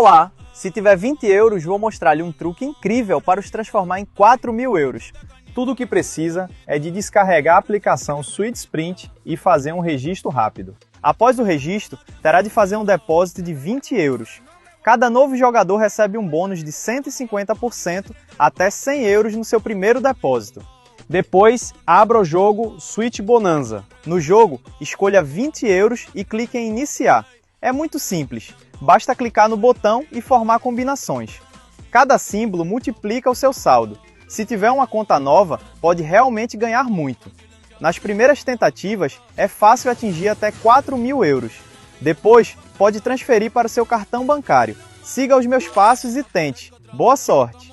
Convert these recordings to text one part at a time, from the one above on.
Olá! Se tiver 20 euros, vou mostrar-lhe um truque incrível para os transformar em 4.000 euros. Tudo o que precisa é de descarregar a aplicação SweetSprint e fazer um registro rápido. Após o registro, terá de fazer um depósito de 20 euros. Cada novo jogador recebe um bônus de 150% até 100 euros no seu primeiro depósito. Depois, abra o jogo Sweet Bonanza. No jogo, escolha 20 euros e clique em Iniciar. É muito simples, basta clicar no botão e formar combinações. Cada símbolo multiplica o seu saldo. Se tiver uma conta nova, pode realmente ganhar muito. Nas primeiras tentativas, é fácil atingir até 4.000 euros. Depois, pode transferir para seu cartão bancário. Siga os meus passos e tente. Boa sorte!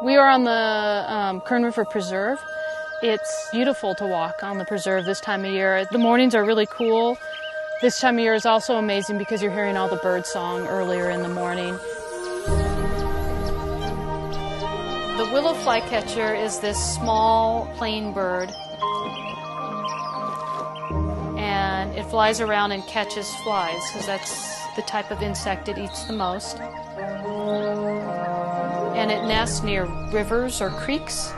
We are on the Kern River Preserve. It's beautiful to walk on the preserve this time of year. The mornings are really cool. This time of year is also amazing because you're hearing all the bird song earlier in the morning. The willow flycatcher is this small plain bird, and it flies around and catches flies because that's the type of insect it eats the most. And it nests near rivers or creeks.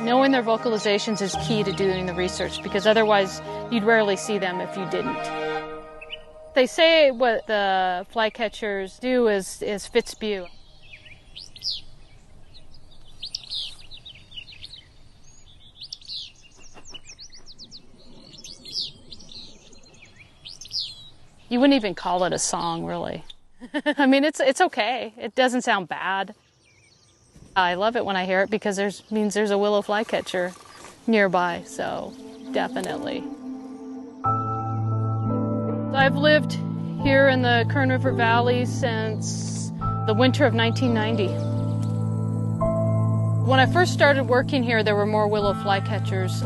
Knowing their vocalizations is key to doing the research because otherwise you'd rarely see them if you didn't. They say what the flycatchers do is fits spew. You wouldn't even call it a song, really. I mean, it's okay. It doesn't sound bad. I love it when I hear it because it means there's a willow flycatcher nearby, so definitely. I've lived here in the Kern River Valley since the winter of 1990. When I first started working here, there were more willow flycatchers,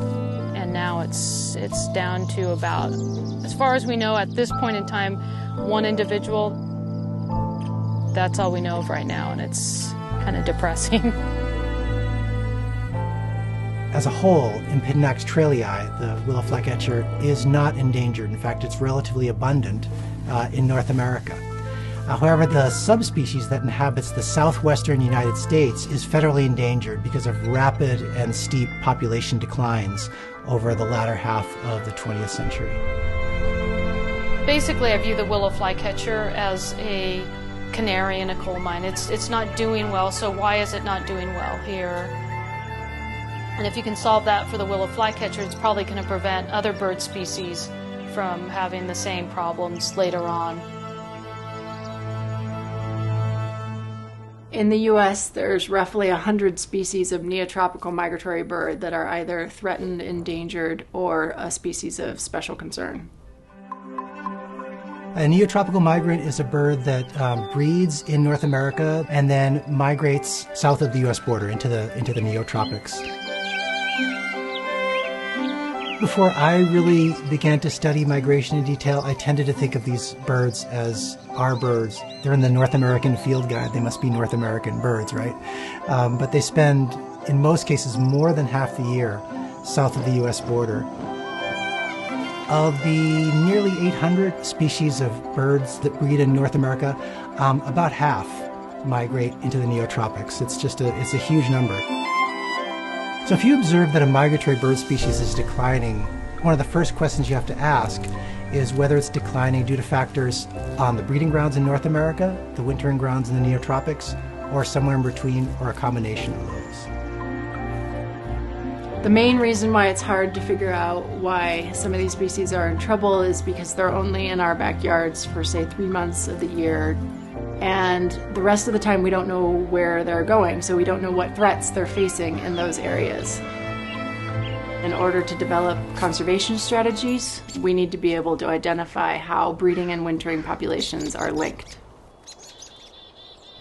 and now it's down to about, as far as we know at this point in time, one individual. That's all we know of right now, and it's kind of depressing. As a whole, Impidinax trailii, the willow flycatcher, is not endangered. In fact, it's relatively abundant in North America. However, the subspecies that inhabits the southwestern United States is federally endangered because of rapid and steep population declines over the latter half of the 20th century. Basically, I view the willow flycatcher as a canary in a coal mine. It's not doing well, so why is it not doing well here? And if you can solve that for the willow flycatcher, it's probably going to prevent other bird species from having the same problems later on. In the U.S., there's roughly 100 species of neotropical migratory bird that are either threatened, endangered, or a species of special concern. A neotropical migrant is a bird that breeds in North America and then migrates south of the U.S. border into the neotropics. Before I really began to study migration in detail, I tended to think of these birds as our birds. They're in the North American Field Guide. They must be North American birds, right? But they spend, in most cases, more than half the year south of the U.S. border. Of the nearly 800 species of birds that breed in North America, about half migrate into the neotropics. It's a huge number. So if you observe that a migratory bird species is declining, one of the first questions you have to ask is whether it's declining due to factors on the breeding grounds in North America, the wintering grounds in the neotropics, or somewhere in between, or a combination of those. The main reason why it's hard to figure out why some of these species are in trouble is because they're only in our backyards for, say, 3 months of the year. And the rest of the time we don't know where they're going, so we don't know what threats they're facing in those areas. In order to develop conservation strategies, we need to be able to identify how breeding and wintering populations are linked.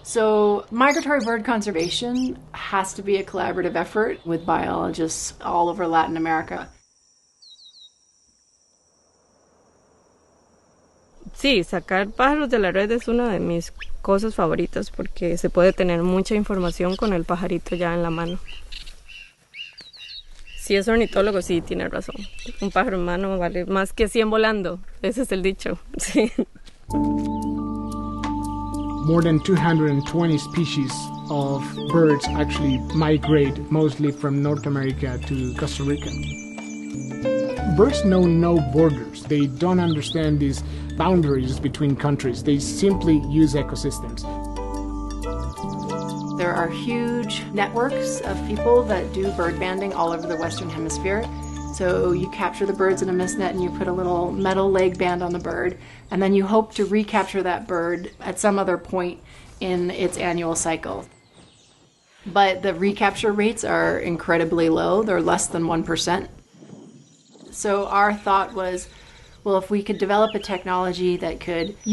So migratory bird conservation has to be a collaborative effort with biologists all over Latin America. Sí, sacar pájaros de la red es una de mis cosas favoritas porque se puede tener mucha información con el pajarito ya en la mano. Si es ornitólogo, sí, tiene razón. Un pájaro en mano vale más que 100 volando. Ese es el dicho. Sí. More than 220 species of birds actually migrate, mostly from North America to Costa Rica. Birds know no borders. They don't understand these boundaries between countries. They simply use ecosystems. There are huge networks of people that do bird banding all over the Western Hemisphere. So you capture the birds in a mist net and you put a little metal leg band on the bird, and then you hope to recapture that bird at some other point in its annual cycle. But the recapture rates are incredibly low. They're less than 1%. So our thought was, well, if we could develop a technology that could use